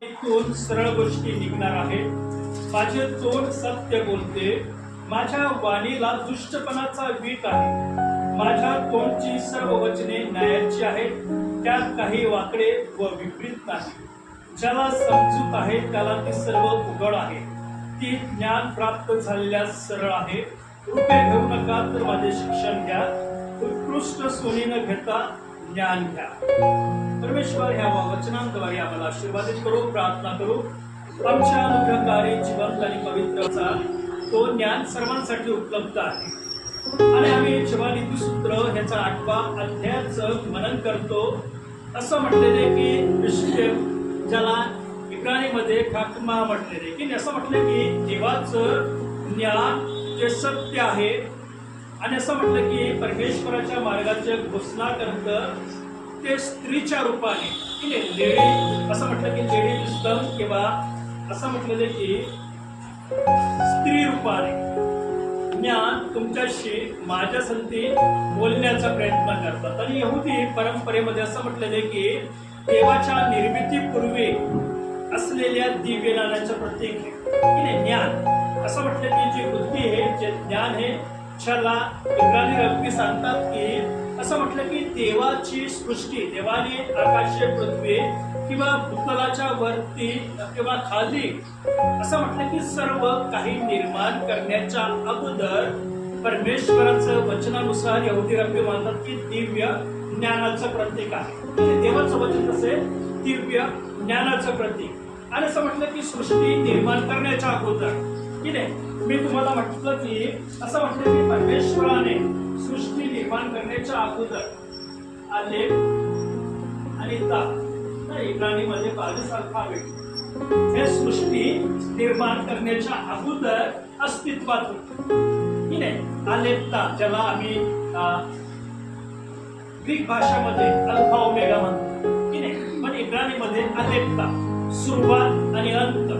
इथून सरळ गोष्टी निघणार आहेत. माझे तोंड सत्य बोलते, माझ्या वाणीला दुष्टपणाचा वीट आहे. माझ्या तोंडची सर्व वचने न्यायाची आहेत, त्यात काही वाकडे व विपरीत नाही. ज्याला समजूत आहे त्याला ती सर्व उघड आहे, ती ज्ञान प्राप्त झालेल्या सरळ आहे. रुपये घेऊ नका तर माझे शिक्षण घ्या, उत्कृष्ट सोने न घेता ज्ञान घ्या. परमेश्वर ह्या वचनांद्वारे आम्हाला आशीर्वादित करू. प्रार्थना करू. आमच्या अनुग्रहकारी जिवंत आणि पवित्रचा तो ज्ञान सर्वांसाठी उपलब्ध आहे आणि आम्ही जेव्हा नीतिसूत्र ह्याचा 8वा अध्यायाचं मनन करतो, असं म्हटलेले की विषय ज्याला इब्रानीमध्ये खाकमा म्हटलेले की असं म्हटलं की देवाचं ज्ञान जे सत्य आहे आणि असं म्हटलं की परमेश्वराच्या मार्गाचे घोषणा करतं ते स्त्रीच्या रूपाने की लेडी, असं म्हटलं की लेडी विस्डम किंवा असं म्हटलेले की स्त्री रूपाने ज्ञान तुमच्याशी माझ्या संती बोलण्याचा प्रयत्न करतात. आणि यहुदी परंपरेमध्ये असं म्हटलेले की देवाच्या निर्मितीपूर्वी असलेल्या दिव्य ज्ञानाचं प्रतीक आहे की ज्ञान. असं म्हटलं की जी बुद्धी आहे, जे ज्ञान आहे, ज्याला इब्रानी रब्बी सांगतात की असं म्हटलं की देवाची सृष्टी, देवाने आकाश पृथ्वी किंवा भूतलाच्या वरती किंवा खाली असं म्हटलं की सर्व काही निर्माण करण्याच्या अगोदर परमेश्वराचं वचनानुसार यहुदी रब्बी मानतात की दिव्य ज्ञानाचं प्रतीक आहे. देवाचं वचन कसे दिव्य ज्ञानाचं प्रतीक. आणि असं म्हटलं की सृष्टी निर्माण करण्याच्या अगोदर की नाही, मी तुम्हाला म्हटलं की असं म्हटलं की परमेश्वराने सृष्टी निर्माण करण्याच्या अगोदर आले आणि इब्रानीमध्ये 22 अल्फाबेट हे सृष्टी निर्माण करण्याच्या अगोदर अस्तित्वात होते की नाही. आलेप्ता ज्याला आम्ही ग्रीक भाषेमध्ये अल्फा ओमेगा म्हणतो की नाही, पण इब्रानीमध्ये आलेप्ता सुरुवात आणि अंत.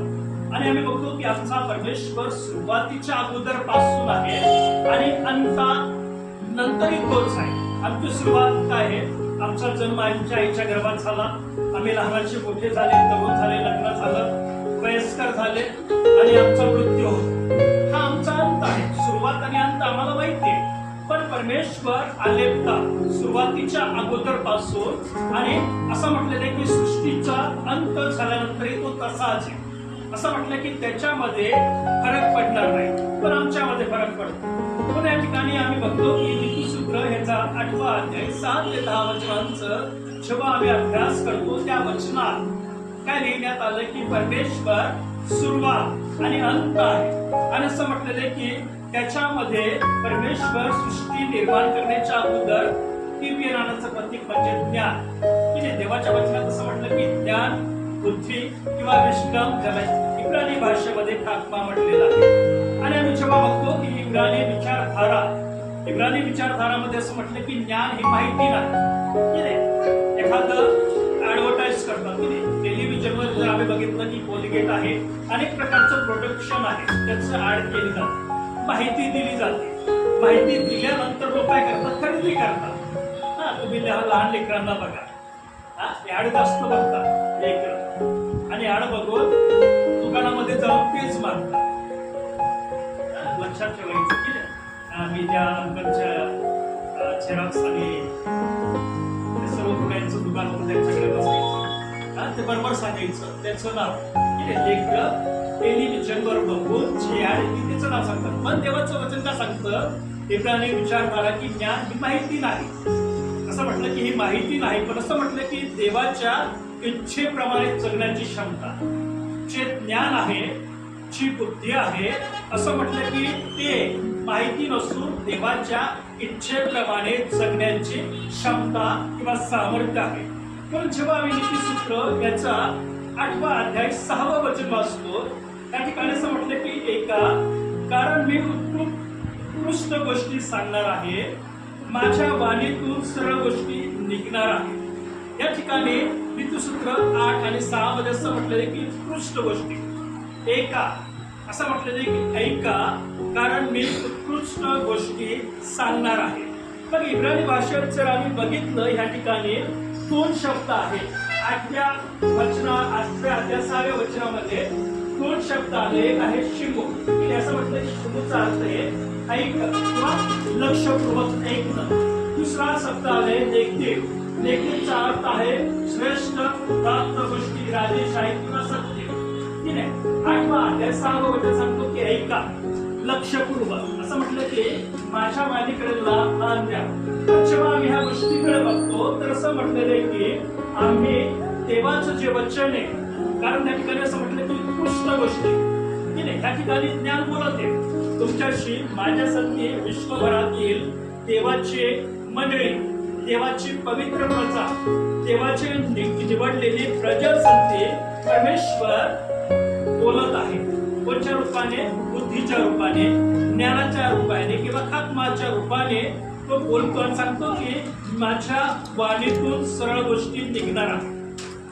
आणि आम्ही बघतो की आमचा परमेश्वर सुरुवातीच्या अगोदर पासून आहे आणि अंता नंतरही तोच आहे. आमची सुरुवात काय आहे, आमचा जन्म आमच्या आईच्या गर्भात झाला, आम्ही लहानाचे मोठे झाले, तरुण झाले, लग्न झालं, वयस्कर झाले आणि आमचा मृत्यू होतो. हा आमचा अंत आहे. सुरुवात आणि अंत आम्हाला माहिती आहे, पण परमेश्वर आलेप्ता सुरुवातीच्या अगोदर पासून आणि असं म्हटलेलं की सृष्टीचा अंत झाल्यानंतरही तो तसाच आहे. असं म्हटलं की त्याच्यामध्ये फरक पडणार नाही, पण आमच्यामध्ये फरक पडतो. पण या ठिकाणी आम्ही बघतो की नीतिसूत्र ह्याचा 8वा अध्याय 7 ते 10 वचनांचं जेव्हा आम्ही अभ्यास करतो, त्या वचनात काय लिहिण्यात आलं की परमेश्वर सुरुवात आणि अंत आहे. आणि असं म्हटलेलं की त्याच्यामध्ये परमेश्वर सृष्टी निर्माण करण्याच्या अगोदर दिव्य ज्ञानाचं प्रतीक म्हणजे ज्ञान की देवाच्या वचनात असं म्हटलं की ज्ञान, बुद्धी किंवा विश्राम ज्याला इब्रानी भाषेमध्ये खाकमा म्हटलेला आहे. आणि आम्ही जेव्हा बघतो की इब्रानी विचारधारामध्ये असं म्हटलं की ज्ञान ही माहिती नाही. एखादं ऍडव्हर्टाईज करतात की टेलिव्हिजनवर जर आम्ही बघितलं की कोलगेट आहे, अनेक प्रकारचं प्रोडक्शन आहे, त्याचं ऍड केली जाते, माहिती दिली जाते. माहिती दिल्यानंतर लोक काय करतात, खरेदी करतात. तुम्ही लहान लेकरांना बघा, ऍड जास्त बघतात लेकरं आणि ऍड बघून दुकानामध्ये जाऊन तेच मागतात. लक्षात ठेवायचं की मी ज्या अंकलच्या झेरॉक्स आणि सर्व पुण्याचं दुकान होतं त्यांच्याकडे बसायचं, ते बरोबर सांगायचं त्याचं नाव की लेकरं टेलिव्हिजनवर बघून जी ऍड ती त्याचं नाव सांगतात. पण देवाचं वचन का सांगतं, इब्रानी विचारधारा की ज्ञान ही माहिती नाही. असं म्हटलं की ही माहिती नाही, पण असं म्हटलं की देवाच्या इच्छेप्रमाणे जगण्याची क्षमता, जे ज्ञान आहे, जी बुद्धी आहे, असं म्हटलं की ते माहिती नसून देवाच्या इच्छेप्रमाणे जगण्याची क्षमता किंवा सामर्थ्य आहे. पण जेव्हा आम्ही नीतिसूत्र याचा 8वा अध्याय 6वं वचन वाचतो, त्या ठिकाणी असं म्हटलं की कारण मी उत्कृष्ट गोष्टी सांगणार आहे, माझ्या वाणीतून सरळ गोष्टी निघणार आहेत. या ठिकाणी नीतिसूत्र 8 आणि 6 मध्ये असं म्हटलेलं की उत्कृष्ट गोष्टी असं म्हटलेलं की ऐका, कारण मी उत्कृष्ट गोष्टी सांगणार आहे. पण इब्रानी भाषेत जर आम्ही बघितलं, या ठिकाणी 2 शब्द आहेत, 8व्या अध्याय वचनामध्ये दोन शब्द आले. एक आहे शिमू. असं म्हटलं की शिमूचा अर्थ आहे ऐक किंवा लक्षपूर्वक ऐकणं. दुसरा शब्द आहे नेगेटिव्ह. नेगेटिव्हचा अर्थ आहे श्रेष्ठ प्राप्त गोष्टी, राजेशाही किंवा सत्य. ठीक आहे. 8वा अध्याय 6वं वचन सांगतो की ऐका लक्षपूर्वक. असं म्हटलं की माझ्या वाणीकडे मान द्या. जेव्हा आम्ही ह्या गोष्टीकडे बघतो तर असं म्हटलेलं आहे की आम्ही देवाचं जे वचन आहे, कारण त्या ठिकाणी असं म्हटलं की उत्कृष्ट गोष्टी, ठीक आहे, त्या ठिकाणी ज्ञान बोलत आहे तुमच्याशी माझ्यासाठी विश्वभरातील देवाचे मंडळी, देवाची पवित्र प्रजा, देवाचे निवडलेली प्रजासंती परमेश्वर बोलत आहे. कोणत्या रूपाने? बुद्धीच्या रूपाने, ज्ञानाच्या रूपाने किंवा खात्माच्या रूपाने तो बोलतो आणि सांगतो की माझ्या वाणीतून सरळ गोष्टी निघणार आहेत.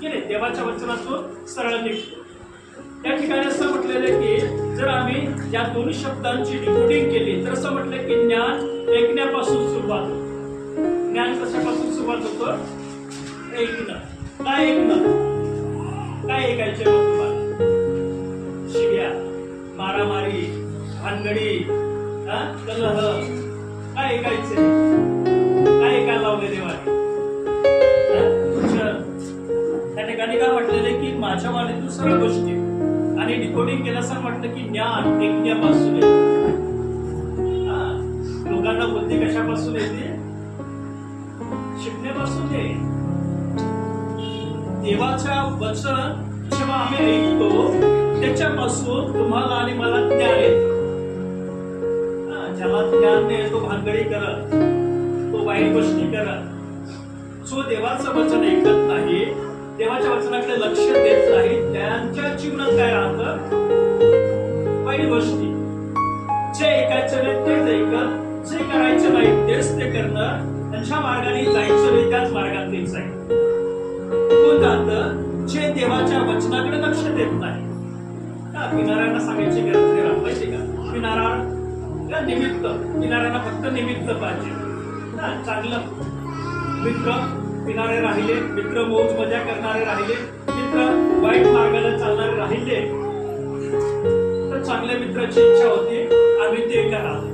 ठीक आहे, देवाच्या वचनातून सरळ निघतो. त्या ठिकाणी असं म्हटलेलं आहे की जर आम्ही या दोन्ही शब्दांची डिकोडिंग केली तर असं म्हटलं की ज्ञान ऐकण्यापासून सुरुवात होतं. ज्ञान कशापासून सुरुवात होतं? ऐकणं. काय ऐकणं? काय ऐकायचे तुम्हाला? शिव्या, मारामारी, भानगडी, कलह, काय ऐकायचे? काय ऐकायला लावले देवाने? त्या ठिकाणी काय म्हटलेले की माझ्या वाणीतून सर्व गोष्टी, आणि डिकोडिंग केलं असं म्हटलं की ज्ञान ऐकण्यापासून येते. लोकांना बुद्धी कशापासून येते? शिकण्यापासून येते. देवाच्या वचन जेव्हा आम्ही ऐकतो त्याच्यापासून तुम्हाला आणि मला ज्ञान येतं. ज्याला ज्ञान नाही तो भानगडी करत, तो वाईट गोष्टी करत, जो देवाचं वचन ऐकत नाही, देवाच्या वचनाकडे लक्ष देत नाही, त्यांच्या जीवनात काय राहतं? वाईट गोष्टी. जे ऐकायचं नाही तेच ऐकत, जे करायचं नाही तेच ते करणं, त्यांच्या मार्गाने जायचं नाही त्याच मार्गात ते जाईल. कोण जातं? जे देवाच्या वचनाकडे लक्ष देत नाही. किनाऱ्यांना सांगायची गरज नाही माहिती का? किनारा निमित्त, किनाऱ्यांना फक्त निमित्त पाहिजे. चांगलं मित्र किनारे राहिले, मित्र मौज मजा करणारे राहिले, मित्र वाईट मार्गाला चालणारे राहिले तर चांगल्या मित्राची इच्छा होती आम्ही ते करावं.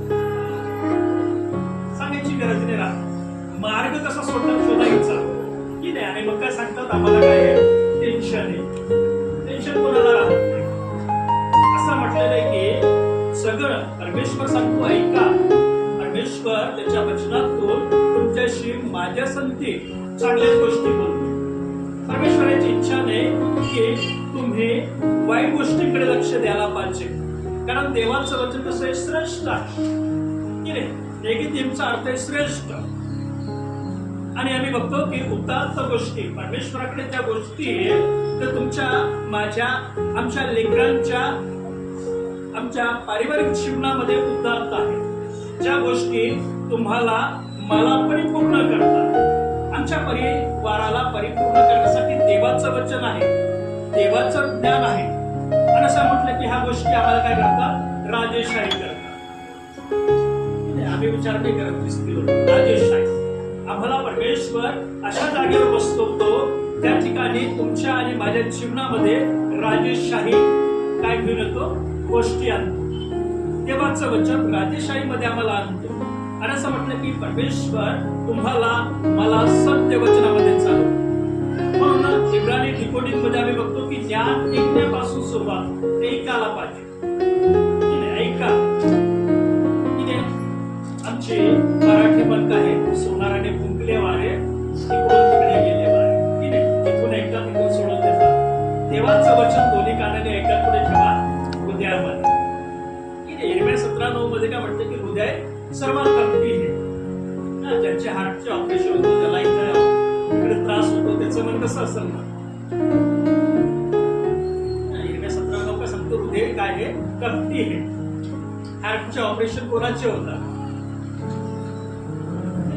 सांगायची गरज नाही राहत. मार्ग कसा शोधायचा की नाही. आणि मग काय सांगतात आम्हाला? काय टेन्शन आहे. टेन्शन कोणाला राहत नाही. असं म्हटलेलं आहे की सगळं परमेश्वर सांगतो ऐका. परमेश्वर त्याच्या वचनातून तुमच्याशी माझ्यासाठी चांगल्याच गोष्टी बोलतो. परमेश्वराची इच्छा नाही की तुम्ही वाईट गोष्टींकडे लक्ष द्यायला पाहिजे, कारण देवाचं वचन कसं आहे? श्रेष्ठ आहे. नेगेटिव्हचा अर्थ आहे श्रेष्ठ. आणि आम्ही बघतो की उदात्त गोष्टी, परमेश्वराकडे त्या गोष्टी तर तुमच्या, माझ्या, आमच्या लेकरांच्या, आमच्या पारिवारिक जीवनामध्ये उदात्त आहे. ज्या गोष्टी तुम्हाला मला परिपूर्ण करतात, आमच्या परिवाराला परिपूर्ण करण्यासाठी देवाचं वचन आहे, देवाचं ज्ञान आहे. आणि असं म्हटलं की ह्या गोष्टी आम्हाला काय करतात? राजेशाही करतात. आम्ही विचार नाही करत दिसतील राजेशाही. आम्हाला परमेश्वर अशा जागेवर बसवतो त्या ठिकाणी तुमच्या आणि माझ्या जीवनामध्ये राजेशाही काय घेऊन येतो? गोष्टी आणतो. देवाचं वचन राजेशाहीमध्ये आम्हाला आणतो. आणि असं म्हटलं की परमेश्वर तुम्हाला मला सत्य वचनामध्ये चालवतो. म्हणून इब्रानी डिकोडिंग मध्ये आम्ही बघतो की ज्ञान ऐकण्यापासून सुरुवात, ऐकायला पाहिजे. ऐका. आमची मराठी म्हणत आहे सोनाराने फुंकले वारे, इकडून तिकडे गेले वारे. इथून ऐकतात, इथून सोडून देतात. देवाचं वचन दोन्ही कानाने ऐकत पुढे ठेवा हृदयामध्ये. यिर्मया 17:9 मध्ये काय म्हणतं की हृदय सर्वात कमती आहे. ज्यांचे हार्टचे ऑपरेशन होतं, ज्याला इकडे त्रास होतो, त्याचं मन कसं असेल ना? यिर्मया 17:9 काय सांगतो? हृदय काय आहे? कमती आहे. हार्टचे ऑपरेशन कोणाचे होतात?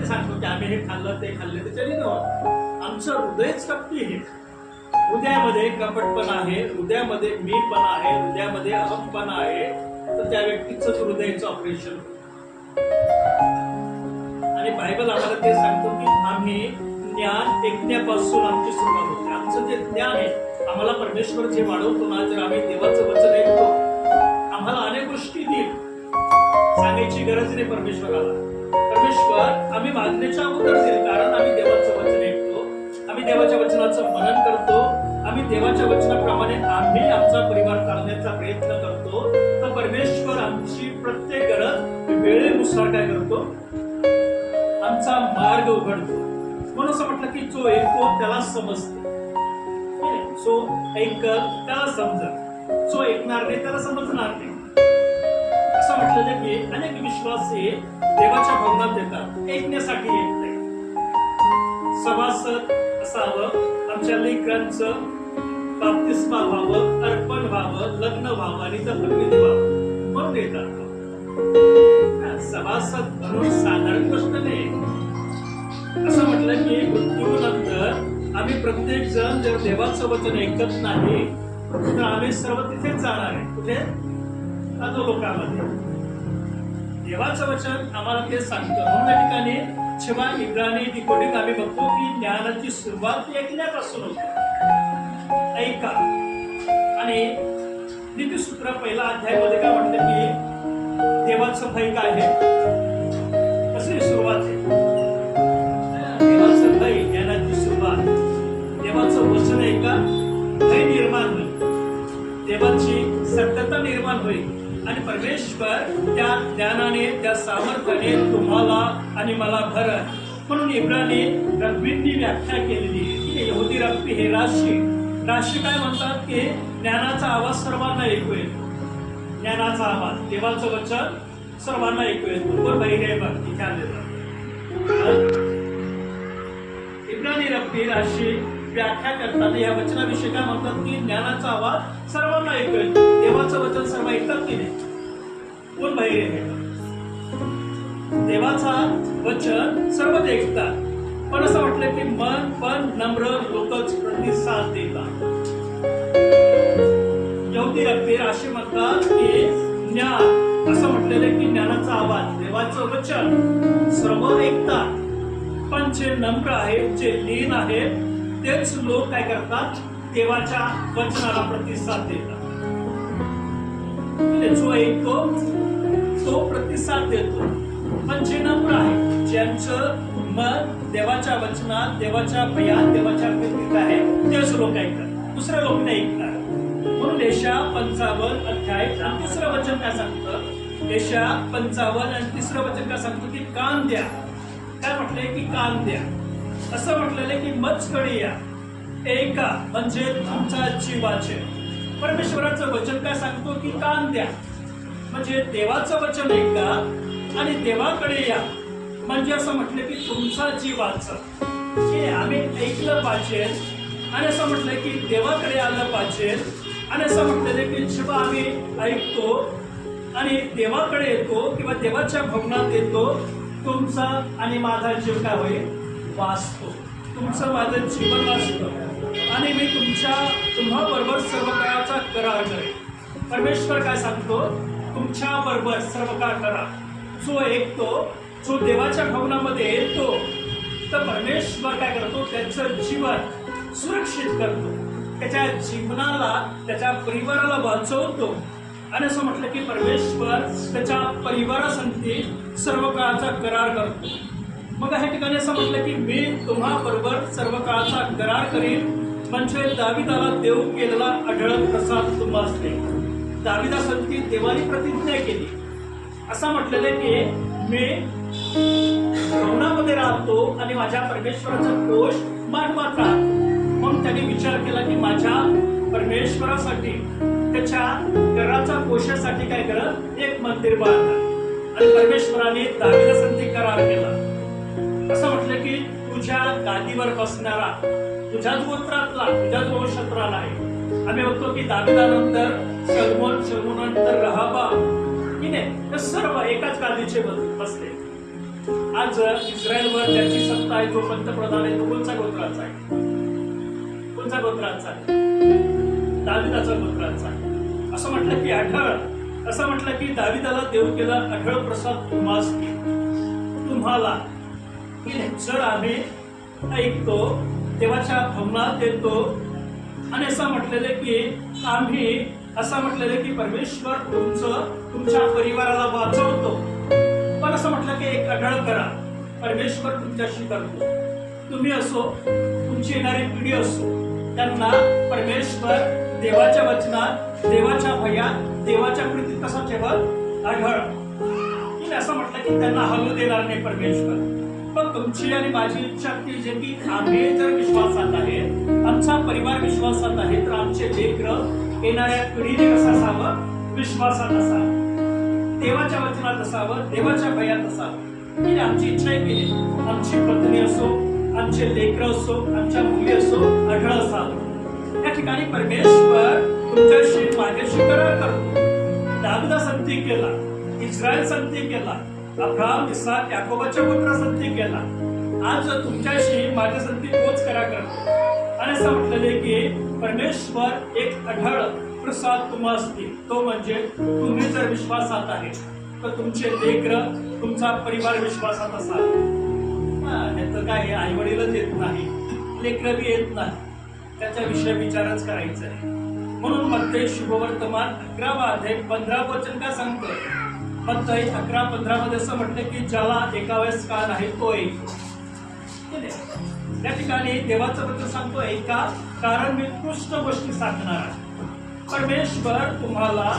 सांगतो की आम्ही हे खाल्लं ते खाल्ले त्याच्याने नव्हतं. आमचं हृदयच कपटी आहे. हृदयामध्ये कपटपणा आहे, हृदयामध्ये मीपणा आहे, हृदयामध्ये अहमपणा आहे, तर त्या व्यक्तीचं हृदयाचं ऑपरेशन. आणि बायबल आम्हाला ते सांगतो की आम्ही ज्ञान ऐकण्यापासून आमची सुरुवात होते. आमचं जे ज्ञान आहे, आम्हाला परमेश्वर जे वाढवतो ना, जर आम्ही देवाचं वचन ऐकतो, आम्हाला अनेक गोष्टी देईल. सांगायची गरज नाही परमेश्वराला. परमेश्वर आम्ही मागण्याच्या अगोदर देईल, कारण आम्ही देवाचं वचन ऐकतो, आम्ही देवाच्या वचनाचं मनन करतो, आम्ही देवाच्या वचनाप्रमाणे आम्ही आमचा परिवार चालण्याचा प्रयत्न करतो. तर परमेश्वर आमची प्रत्येक गरज वेळेनुसार काय करतो, आमचा मार्ग उघडतो. म्हणून असं म्हटलं की जो ऐकतो त्याला समजते, जो ऐकल त्याला समजत, जो ऐकणार नाही त्याला समजणार नाही. असं म्हटलं की अनेक विश्वासी देवाच्या भवनात येतात, ऐकण्यासाठी येत नाही. सभासद असावं, आमच्या लेकरांचं बाप्तिस्मा व्हावं, अर्पण व्हावं, लग्न व्हावं आणि जपणविधी व्हावं म्हणून येतात. सभासद म्हणून साधारण गोष्ट नाही. असं म्हटलं की मृत्यूनंतर आम्ही प्रत्येक जण जर देवाचं वचन ऐकत नाही तर आम्ही सर्व तिथेच जाणार आहे. कुठे? अधोलोकामध्ये. देवाचं वचन आम्हाला ते सांगतं. म्हणून या ठिकाणी जेव्हा इब्रानी डिकोडिंग आम्ही बघतो की ज्ञानाची सुरुवात ऐकण्यापासून होते. ऐका. आणि नीतिसूत्र पहिला अध्यायामध्ये काय म्हणतं की देवाचं भय काय आहे, कशी सुरुवात आहे. देवाचं भय, ज्ञानाची सुरुवात. देवाचं वचन ऐका, भय निर्माण होईल, देवाची सत्यता निर्माण होईल आणि परमेश्वर त्या ज्ञानाने, त्या सामर्थ्याने तुम्हाला आणि मला भरल. म्हणून इब्रानी रब्बींनी व्याख्या केलेली आहे. यहुदी रब्बी हे राशी काय म्हणतात की ज्ञानाचा आवाज सर्वांना ऐकू येतो. ज्ञानाचा आवाज, देवाचं वचन सर्वांना ऐकू येतो. बरोबर आहे बघ इथे आलेलं. इब्रानी रब्बी राशी व्याख्या करताना या वचनाविषयी काय म्हणतात की ज्ञानाचा आवाज सर्वांना ऐकू येतो. देवाचं वचन सर्व ऐकतात की नाही? कोण बाहेर आहे? देवाचा वचन सर्व ऐकतात, पण असं म्हटलं की मन पण नम्र लोकच प्रतिसाद देतात. यहुदी रब्बी राशी म्हणतात की ज्ञान, असं म्हटलेलं की ज्ञानाचा आवाज, देवाचं वचन सर्व ऐकतात, पण जे नम्र आहेत, जे लीन आहेत, तेच लोक काय करतात, देवाच्या वचनाला प्रतिसाद देतात. जो ऐकतो तो प्रतिसाद देतो, पण जे नम्र आहे, ज्यांचं मन देवाच्या वचनात, देवाच्या भयात, देवाच्या प्रीतीत आहे, तेच लोक ऐकतात, दुसरे लोक नाही ऐकणार. म्हणून यशया 55 अध्याय आणि 3रं वचन काय सांगतं, यशया 55 आणि 3रं वचन काय सांगतं की कान द्या. काय म्हटलंय की कान द्या. असं म्हटलेलं की मजकडे या, ऐका म्हणजे तुमचा जीव वाचेल. परमेश्वराचं वचन काय सांगतो की कान द्या म्हणजे देवाचं वचन ऐका आणि देवाकडे या, म्हणजे असं म्हटलं की तुमचा जीव वाचेल. हे आम्ही ऐकलं पाहिजे आणि असं म्हटलं की देवाकडे आलं पाहिजे. आणि असं म्हटलेलं की जेव्हा आम्ही ऐकतो आणि देवाकडे येतो किंवा देवाच्या भवनात येतो, तुमचा आणि माझा जीव काय होईल, वाचतो. तुमचं माझं जीवन वाचतं आणि मी तुम्हा बरोबर सर्व काळाचा करार करेन. परमेश्वर काय सांगतो, तुमच्या बरोबर सर्व काळ करा. जो ऐकतो, जो देवाच्या भवनामध्ये येतो, तर परमेश्वर काय करतो, त्याचं जीवन सुरक्षित करतो, त्याच्या जीवनाला, त्याच्या परिवाराला वाचवतो. आणि असं म्हटलं की परमेश्वर त्याच्या परिवारासाठी सर्व काळाचा करार करतो. मग ह्या ठिकाणी असं म्हटलं की मी तुम्हा बरोबर सर्व काळाचा करार करीन, म्हणजे दाविदाला देव केलेला आढळ प्रसाद तुम्हाला देईल. दाविदासाठी देवाने प्रतिज्ञा केली. असं म्हटलेलं की मी भवनामध्ये राहतो आणि माझ्या परमेश्वराचा कोश मानवात राहतो. म्हणून त्यांनी विचार केला की माझ्या परमेश्वरासाठी, त्याच्या घराचा कोशासाठी काय करत, एक मंदिर बांधलं. आणि परमेश्वराने दाविदासाठी करार केला. असं म्हटलं की तुझ्या गादीवर बसणारा, तुझ्याच गोत्रातला, तुझ्याच वंशातला आहे. आम्ही बघतो की दाविदानंतर शलोमोनंतर रहाबा, की नाही, ते सर्व एकाच गादीचे बसले. आज इस्रायलवर ज्याची सत्ता आहे, जो पंतप्रधान आहे, तो कोणत्या गोत्राचा आहे? कोणत्या गोत्राचा आहे? दाविदाचा गोत्राचा आहे. असं म्हटलं की असं म्हटलं की दाविदाला देव केला आढळ प्रसाद तुम्हाला. जर आम्ही ऐकतो, देवाच्या भवनात येतो आणि असं म्हटलेलं की आम्ही असं म्हटलेलं की परमेश्वर तुमच्या परिवाराला वाचवतो. पण असं म्हटलं की एक अढळ करा, परमेश्वर तुमच्याशी करतो. तुम्ही असो, तुमची येणारी पिढी असो, त्यांना परमेश्वर देवाच्या वचनात, देवाच्या भयात, देवाच्या प्रीतीत कसा ठेवत आढळ. की असं म्हटलं की त्यांना हलू देणार नाही परमेश्वर. पण तुमची आणि माझी इच्छा ती जे की आम्ही जर विश्वासात आहे, आमचा परिवार विश्वासात आहे, तर आमचे लेकरं येणाऱ्या पिढीने कसं असावं, विश्वासात असावं, देवाच्या वचनात असावं, देवाच्या भयात असावं. ही आमची इच्छा आहे की आमची पत्नी असो, आमचे लेकरं असो, आमच्या मुली असो, आढळ असावं. या ठिकाणी परमेश्वर तुमच्याशी माझ्याशी करार करतो. दाविदा संधी केला, इस्रायल संधी केला, अब्राहम, इसाक, याकोबाच्या पुत्र संधी केला. आज तुमच्याशी माझ्या संधी तोच करार करतो. आणि असं म्हटलेले की परमेश्वर एक अढळ प्रसाद तुम्हा असतील, तो म्हणजे तुम्ही जर विश्वासात आहे तर तुमचे लेकरं, तुमचा परिवार विश्वासात असाल. त्याचं काय, आई वडीलच येत नाही, लेकरं बी येत नाही, त्याच्या विषय विचारच करायचा आहे. म्हणून मत्तई शुभवर्तमान 11:15 काय सांगतोय? मत्तई 11:15 मध्ये असं म्हटलं की ज्याला एकावेळेस कान आहे तो ऐकतो. या ठिकाणी देवाचं वचन सांगतो ऐका, कारण मी उत्कृष्ट गोष्टी सांगणार आहे. परमेश्वर तुम्हाला,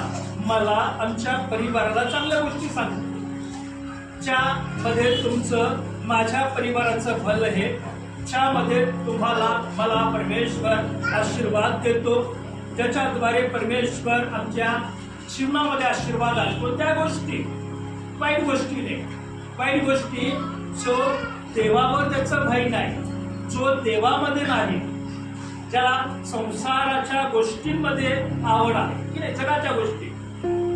मला, आमच्या परिवाराला चांगल्या गोष्टी सांगतो, ज्यामध्ये तुमचं, माझ्या परिवाराचं भलं आहे, ज्यामध्ये तुम्हाला, मला परमेश्वर आशीर्वाद देतो, ज्याच्याद्वारे परमेश्वर आमच्या जीवनामध्ये आशीर्वाद आणतो. त्या गोष्टी वाईट गोष्टी नाही, वाईट गोष्टी जो देवावर त्याचं भय नाही, जो देवामध्ये नाही, ज्याला संसाराच्या गोष्टींमध्ये आवड आहे की नाही, जगाच्या गोष्टी,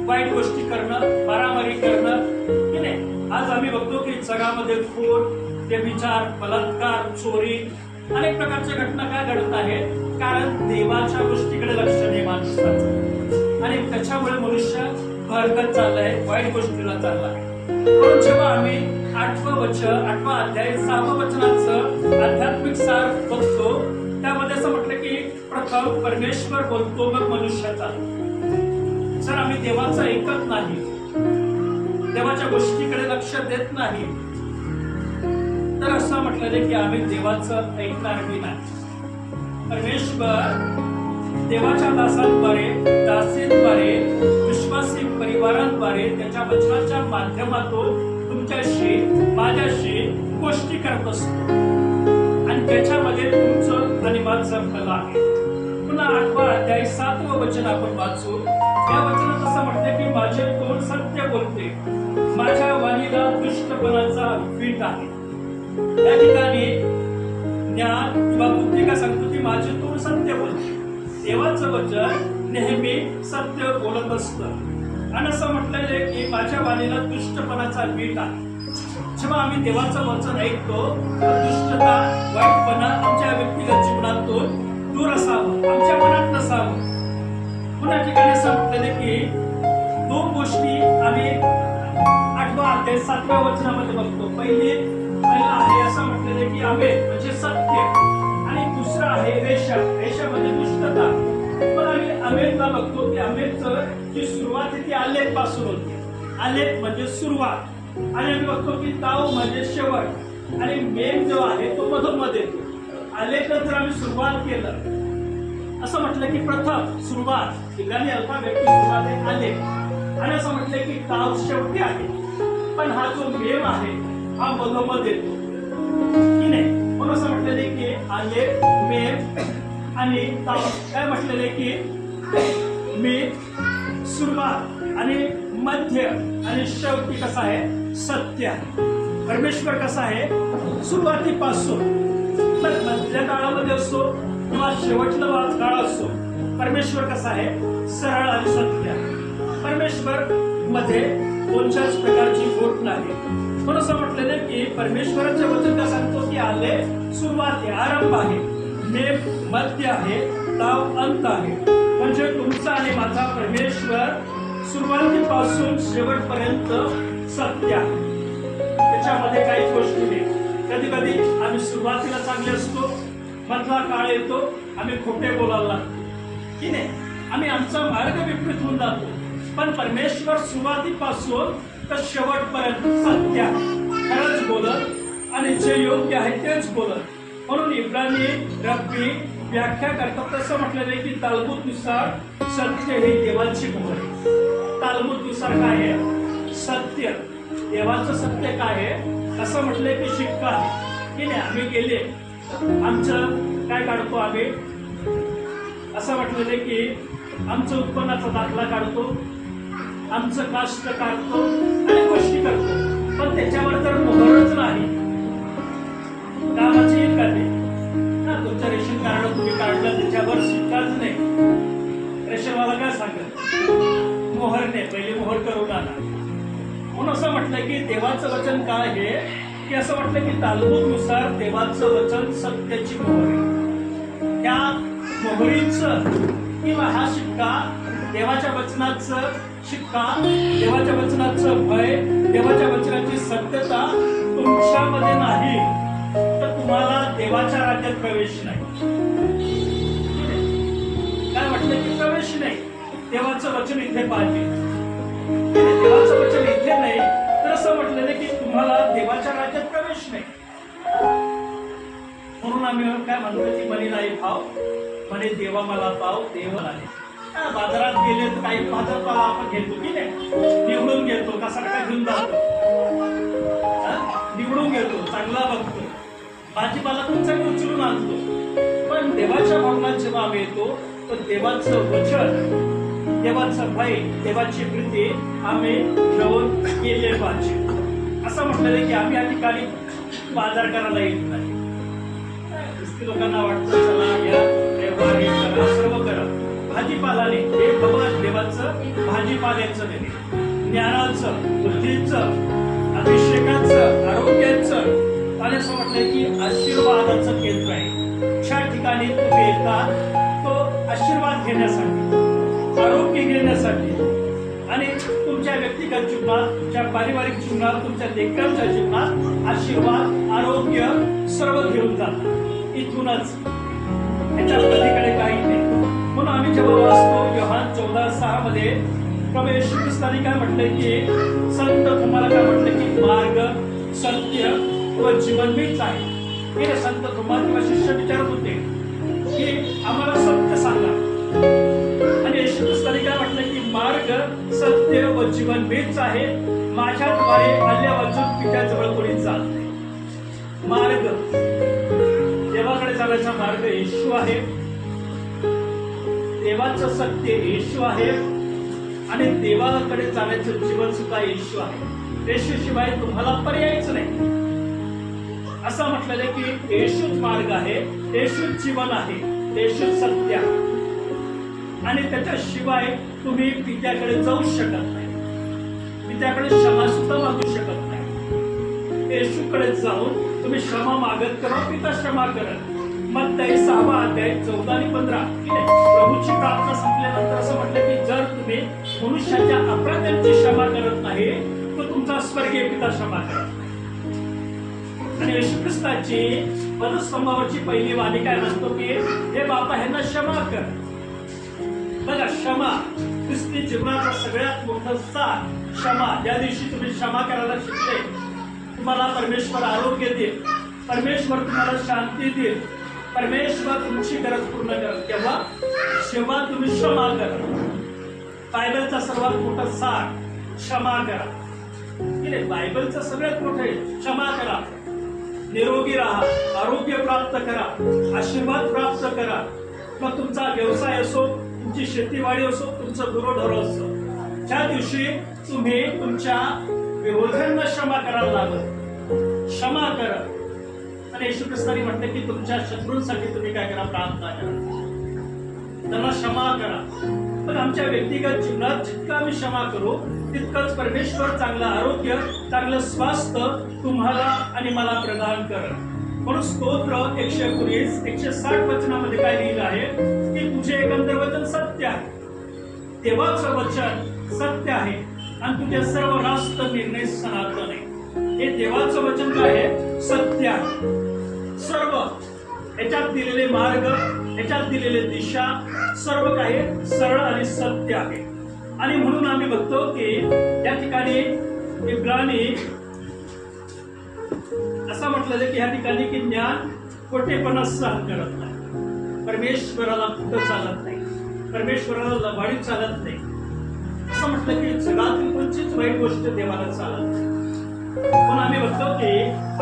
वाईट गोष्टी करणं, मारामारी करणं की नाही. आज आम्ही बघतो की जगामध्ये खून, व्यभिचार, बलात्कार, चोरी, अनेक प्रकारच्या घटना काय घडत आहेत, कारण देवाच्या गोष्टीकडे लक्ष नाही माणसाचं, आणि त्याच्यामुळे मनुष्य भरकत चाललाय, वाईट गोष्टीला चाललाय. म्हणून जेव्हा आम्ही 8 अध्याय 6 वचनाचं आध्यात्मिक सार बघतो, त्यामध्ये असं म्हटलं की प्रथम परमेश्वर बोलतो, मग मनुष्य चालतो. जर आम्ही देवाचं ऐकत नाही, देवाच्या गोष्टीकडे लक्ष देत नाही, तर असं म्हटलेलं की आम्ही देवाचं ऐकणार बी नाही. परमेश्वर देवाच्या दासांद्वारे, दासींद्वारे, विश्वासी परिवारांद्वारे, त्याच्या वचनाच्या माध्यमातून तुमच्याशी, माझ्याशी गोष्टी करत असतो, आणि त्याच्यामध्ये तुमचं आणि माझं फल आहे. पुन्हा 8 अध्याय 7 वचन आपण वाचू. या वचनात असं म्हणते की माझे तोंड सत्य बोलते, माझ्या वाणीला दुष्टपणाचा वीट आहे. या ठिकाणी ज्ञान किंवा बुद्धी का सांगतो की माझे तोंड सत्य बोलते. देवाचं वचन नेहमी सत्य बोलत असतं, आणि असं म्हटलेलं आहे की माझ्या वाणीला दुष्टपणाचा वीट आहे. जेव्हा आम्ही देवाचं वचन ऐकतो, तर दुष्टता, वाईटपणा आमच्या व्यक्तिगत जीवनातून दूर असावं, आमच्या मनात नसावं. पुन्हा ठिकाणी असं म्हटलेलं की 2 गोष्टी आम्ही 8 अध्याय 7 वचनामध्ये बघतो. पहिला आहे असं म्हटलेलं की आमेर म्हणजे सत्य, आणि दुसरं आहे रेषा, रेषा म्हणजे दुष्टता. पण आम्ही आमेरला बघतो की आमेरचं जी सुरुवात आहे ती आलेख पासून होती. आलेख म्हणजे सुरुवात, आणि आम्ही बघतो की ताव म्हणजे शेवट, आणि मेघ जो आहे तो मधोमध येतो. आलेख जर आम्ही सुरुवात केलं, असं म्हटलं की प्रथम सुरुवात, इब्रानी अल्फाबेटची सुरुवात आहे आलेख, आणि असं म्हटलं की ताव शेवटी आहे, पण हा जो मेघ आहे हा मधोमध येतो की नाही. म्हणून असं म्हटलेले की आलेख, मेघ आणि ताव. काय म्हटलेले की मेघ सुरुवात आणि मध्य आणि शेवटी कसा आहे, सत्य आहे. परमेश्वर कसा आहे, सुरुवातीपासून मधल्या काळामध्ये असो किंवा शेवटला काळ असो, परमेश्वर कसा आहे, सरळ आणि सत्य. परमेश्वर मध्ये कोणत्याच प्रकारची खोट नाही. म्हणून असं म्हटलेलं की परमेश्वराचे वचन का सांगतो की आले सुरुवात आहे, आरंभ आहे, मेघ मध्य आहे, ताव अंत आहे. म्हणजे तुमचा आणि माझा परमेश्वर सुरुवातीपासून शेवटपर्यंत सत्य आहे, त्याच्यामध्ये काहीच गोष्टी नाही. कधी कधी आम्ही सुरुवातीला चांगले असतो, मधला काळ येतो आम्ही खोटे बोलायला लागतो की नाही, आम्ही आमचा मार्ग विकृत होऊन जातो. पण परमेश्वर सुरुवातीपासून तर शेवटपर्यंत सत्य खरंच बोलत आणि जे योग्य आहे तेच बोलत. म्हणून इब्रानी रब्बी व्याख्या करतात तसं म्हटलेलं आहे की तालमुदनुसार सत्य हे देवाची मोहर आहे. तालमुदनुसार काय आहे? सत्य. देवाचं सत्य काय आहे असं म्हटलंय की शिक्का आहे की नाही. आम्ही गेले आमचं काय काढतो आम्ही असं म्हटलेलं आहे की आमचं उत्पन्नाचा दाखला काढतो, आमचं कास्ट काढतो आणि गोष्टी करतो. पण त्याच्यावर जर मोहरच नाही, कामाची एक काढली ना, तुमचं रेशन कार्ड तुम्ही काढलं त्याच्यावर शिक्काच नाही, रेशनवाला काय सांगत मोहर नाही, पहिली मोहर करून आणा. म्हणून असं म्हटलं की देवाचं वचन काय आहे की असं म्हटलं की तालमुदनुसार देवाचं वचन सत्याची मोहर आहे. त्या मोहरीचं किंवा हा शिक्का देवाच्या वचनाचं शिक्का, देवाच्या वचनाचं भय, देवाच्या वचनाची सत्यता तुमच्यामध्ये नाही तर तुम्हाला देवाच्या राज्यात प्रवेश नाही. काय म्हटलं की प्रवेश नाही. देवाचं वचन इथे पाहिजे, देवाचं वचन इथे नाही तर असं म्हटलेलं की तुम्हाला देवाच्या राज्यात प्रवेश नाही. म्हणून आम्ही काय म्हणतो की मनी नाही भाव म्हणे देवा मला पाव देव आले. बाजारात गेले तर काही भाजीपाला आपण घेतो की नाही, निवडून घेतो, कसा काय घेऊन जातो, निवडून घेतो, चांगला बघतो, भाजीपाला तुमचा उचलून आणतो. पण देवाच्या भवनात जेव्हा आम्ही येतो तर देवाचं वचन, देवाचं भय, देवाची प्रीती आम्ही घेऊन गेले पाहिजे. असं म्हटलेलं की आम्ही या ठिकाणी बाजार करायला येत नाही. लोकांना वाटतं चला या व्यवहार हे करा, सर्व करा, भाजीपालाने हे भगवान देवाचं भाजीपाल्याचं नाही, ज्ञानाचं, बुद्धीचं, अभिषेकाचं, आरोग्याचं आणि असं म्हटलंय की आशीर्वादाचं केंद्र आहे. ज्या ठिकाणी तुम्ही येतात तो आशीर्वाद घेण्यासाठी, आरोग्य घेण्यासाठी आणि तुमच्या व्यक्तिगत जीवनात, तुमच्या पारिवारिक जीवनात, तुमच्या लेकरांच्या जीवनात आशीर्वाद, आरोग्य सर्व घेऊन जातात. इथूनच याच्या पलीकडे काही नाही. म्हणून आम्ही जेव्हा वाचतो योहान 14:6 मध्ये प्रभू येशू ख्रिस्ताने काय म्हटलंय की संत तुम्हाला काय म्हटलं की मार्ग, सत्य व जीवन मीच आहे. हे संत तुम्हाला किंवा शिष्य विचारत होते की आम्हाला सत्य सांगा, आणि येशू ख्रिस्ताने काय म्हटलं की मार्ग, सत्य व जीवन मीच आहे, माझ्याद्वारे आल्या वाचून पित्याजवळ कोणी जात नाही. मार्ग, देवाकडे जाण्याचा मार्ग येशू आहे, देवाचं सत्य येशू आहे आणि देवाकडे जाण्याचं जीवन सुद्धा येशू आहे. येशू शिवाय तुम्हाला पर्यायच नाही. असं म्हटलेलं की येशूच मार्ग आहे, येशूच जीवन आहे, येशूच सत्य आहे आणि त्याच्याशिवाय तुम्ही पित्याकडे जाऊ शकत नाही, पित्याकडे क्षमा सुद्धा मागू शकत नाही. येशूकडे जाऊन तुम्ही क्षमा मागत करा, पिता क्षमा करत. मग त्या 6वा अध्याय 14 आणि 15 प्रभूची प्रार्थना संपल्यानंतर असं म्हटलं की जर तुम्ही मनुष्याच्या अपराधांची क्षमा करत नाही तर तुमचा स्वर्गीय पिता क्षमा करत नाही. आणि येशू ख्रिस्ताची पदस्तंभावरची पहिली वाणी काय म्हणतो की हे बापा ह्यांना क्षमा कर. बघा, क्षमा ख्रिस्ती जीवनाचा सगळ्यात मोठा सार क्षमा. ज्या दिवशी तुम्ही क्षमा करायला शिकले तुम्हाला परमेश्वर आरोग्य देईल, परमेश्वर तुम्हाला शांती देईल, परमेश्वर तुमची गरज पूर्ण करेल. जेव्हा तुम्ही क्षमा करा. बायबलचा सर्वात मोठा सार क्षमा करा. बायबलचं सगळ्यात मोठं आहे क्षमा करा. निरोगी राहा, आरोग्य प्राप्त करा, आशीर्वाद प्राप्त करा. मग तुमचा व्यवसाय असो, तुमची शेतीवाडी असो, तुमचं गुरुढोर असो, ज्या दिवशी तुम्ही तुमच्या विरोध्यांना क्षमा करायला लागत, क्षमा करा. आणि येशू ख्रिस्ताने म्हटलं की तुमच्या शत्रूंसाठी तुम्ही काय करा, प्रार्थना करा, त्यांना क्षमा करा. पण आमच्या व्यक्तिगत जीवनात जितकं आम्ही क्षमा करू तितकंच परमेश्वर चांगलं आरोग्य, चांगलं स्वास्थ्य तुम्हाला आणि मला प्रदान करेल. म्हणून स्तोत्र 119, 160 वचनामध्ये काय लिहिलं आहे की तुझे एकंदर वचन सत्य आहे, देवाचं वचन सत्य आहे आणि तुझे सर्व रास्त निर्णय सनातन आहे. हे देवाचं वचन काय आहे? सत्य आहे. सर्व याच्यात दिलेले मार्ग, याच्यात दिलेले दिशा सर्व काही सरळ आणि सत्य आहे. आणि म्हणून आम्ही बघतो की या ठिकाणी इब्रानी असं म्हटलं की या ठिकाणी की ज्ञान खोटेपणा सहन करत नाही, परमेश्वराला कुठं चालत नाही, परमेश्वराला लबाडी चालत नाही. असं म्हटलं की जगातील कोणतीच वाईट गोष्ट देवाला चालत नाही. पण आम्ही बघतो की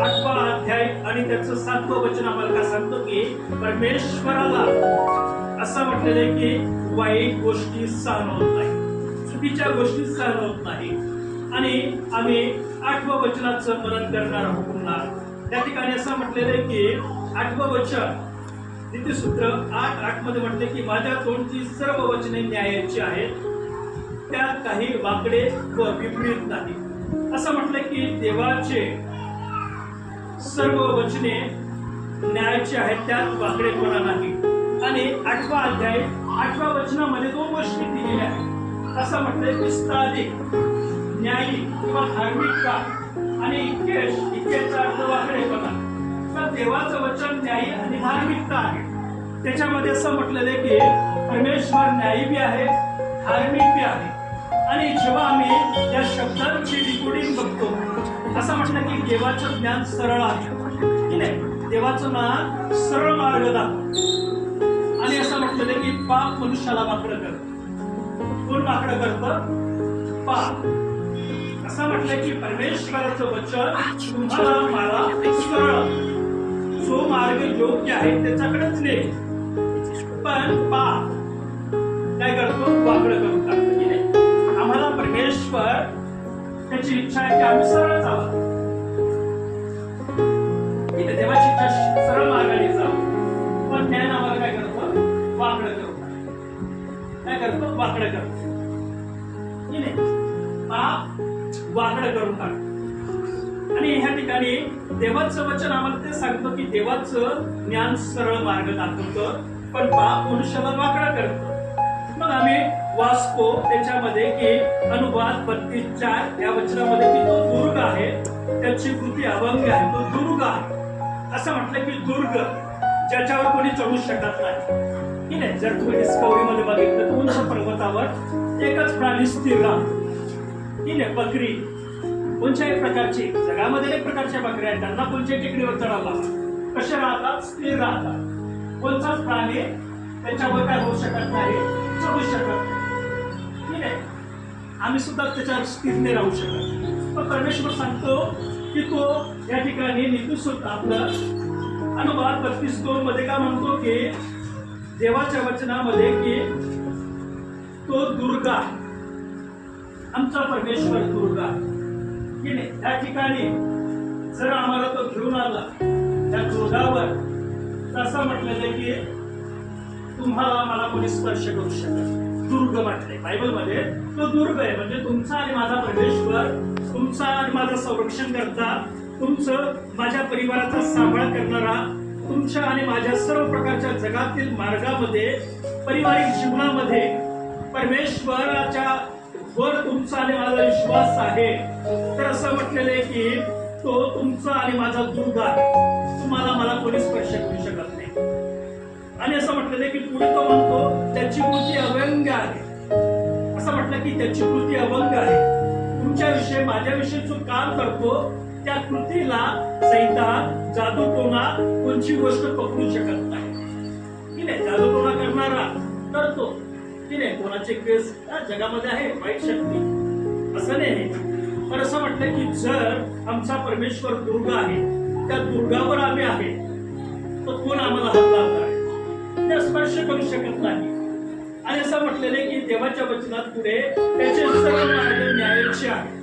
8वा अध्याय आणि त्याचं 7वं वचन आम्हाला काय सांगतो की परमेश्वराला असं म्हटलेलं आहे की वाईट गोष्टी सहन होत नाही, चुकीच्या गोष्टी सहन होत नाही. आणि आम्ही 8व्या वचनाचं मनन करणार आहोत पुन्हा. त्या ठिकाणी असं म्हटलेलं आहे की 8वं वचन नीतिसूत्र 8:8 मध्ये म्हटले की माझ्या तोंडची सर्व वचने न्यायाची आहेत, त्यात काही वाकडे व विपरीत नाही. असं म्हटलं की देवाचे सर्व वचने न्यायाची आहेत, त्यात वाकडेपणा नाही. आणि 8वा अध्याय 8व्या वचनामध्ये 2 गोष्टी दिलेल्या आहेत. असं म्हटलंय की स्थानिक न्यायी किंवा धार्मिकता आणि इकेचा अर्थ वाकडेपणा. तर देवाचं वचन न्यायी आणि धार्मिकता आहे. त्याच्यामध्ये असं म्हटलेलं आहे की परमेश्वर न्यायी बी आहे, धार्मिक बी आहे. आणि जेव्हा आम्ही या शब्दांची डिकोडिंग बघतो, असं म्हटलं की देवाचं ज्ञान सरळ आहे की नाही, देवाचं ज्ञान सरळ मार्ग दाखवतं. आणि असं म्हटलेलं की पाप मनुष्याला वाकडं करतं. कोण वाकडं करतं? पाप. असं म्हटलं की परमेश्वराचं वचन तुम्हाला मला सरळ जो मार्ग योग्य आहे त्याच्याकडेच नेईल. पण पाप काय करतो? वाकडं करून टाकतो की नाही. आम्हाला परमेश्वर त्याची इच्छा आहे की आम्ही सरळ जावं, देवाची इच्छा सरळ मार्गाने जावं. पण ज्ञान आम्हाला काय करतो? वाकडं करतो. काय करतो? वाकडं करतो की नाही. पाप वाकडं करून टाकतो. आणि ह्या ठिकाणी देवाचं वचन आम्हाला ते सांगतो की देवाचं ज्ञान सरळ मार्ग दाखवतं, पण पाप मनुष्याला वाकडं करतं. मग आम्ही वाचतो त्याच्यामध्ये की अनुवाद 32:4 या वचनामध्ये की तो दुर्ग आहे, त्याची कृती अभंग आहे, तो दुर्ग आहे. असं म्हटलं की दुर्ग ज्याच्यावर कोणी चढू शकत नाही की नाही. जर तुम्ही डिस्कवरी मध्ये बघितलं तर उंच पर्वतावर एकच प्राणी स्थिर राहतो की नाही. बकरी कोणत्याही प्रकारची, जगामध्ये अनेक प्रकारच्या बकऱ्या आहेत, त्यांना कोणत्याही टेकडीवर चढावं लागतं. कसे राहतात? स्थिर राहतात. कोणताच प्राणी त्याच्यावर काय होऊ शकत नाही, चढू शकत नाही. आम्ही सुद्धा त्याच्यावर स्थिर नाही राहू शकत. पण परमेश्वर सांगतो की तो या ठिकाणी नीतिसूत्र आपलं अनुवाद 32:2 मध्ये काय म्हणतो की देवाच्या वचनामध्ये की तो दुर्गा, आमचा परमेश्वर दुर्गा की नाही. त्या ठिकाणी जर आम्हाला तो घेऊन आला त्या दुर्गावर, असं म्हटलेलं की तुम्हाला मला कोणी स्पर्श करू शकत. दुर्ग म्हटले बायबलमध्ये, तो दुर्ग आहे. म्हणजे तुमचा आणि माझा परमेश्वर, तुमचा आणि माझं संरक्षण करता, तुमचं माझ्या परिवाराचा सांभाळ करणारा, तुमच्या आणि माझ्या सर्व प्रकारच्या जगातील मार्गामध्ये, पारिवारिक जीवनामध्ये परमेश्वराच्या वर तुमचा आणि माझा विश्वास आहे. तर असं म्हटलेलं आहे की तो तुमचा आणि माझा दुर्ग आहे, तुम्हाला मला कोणी स्पर्श करू शकत नाही. आणि असं म्हटलेलं आहे की पुढे तो म्हणतो त्याची कृती अभंग आहे. असं म्हटलं की त्याची कृती अभंग आहे. तुमच्याविषयी माझ्याविषयी जो काम करतो त्या कृतीला सैतान, जादूटोणा कोणची गोष्ट पकडू शकत नाही की नाही. जादूटोणा करणारा करतो की नाही. कोणाचे केस जगामध्ये आहे वाईट शक्ती, असं नाही. पण असं म्हटलं की जर आमचा परमेश्वर दुर्ग आहे, त्या दुर्गावर आम्ही आहे, तर कोण आम्हाला हात लावणार आहे? त्या स्पर्श करू शकत नाही. आणि असं म्हटलेलं आहे की देवाच्या वचनात पुढे त्याचे सर्व मार्ग न्यायाचे आहे.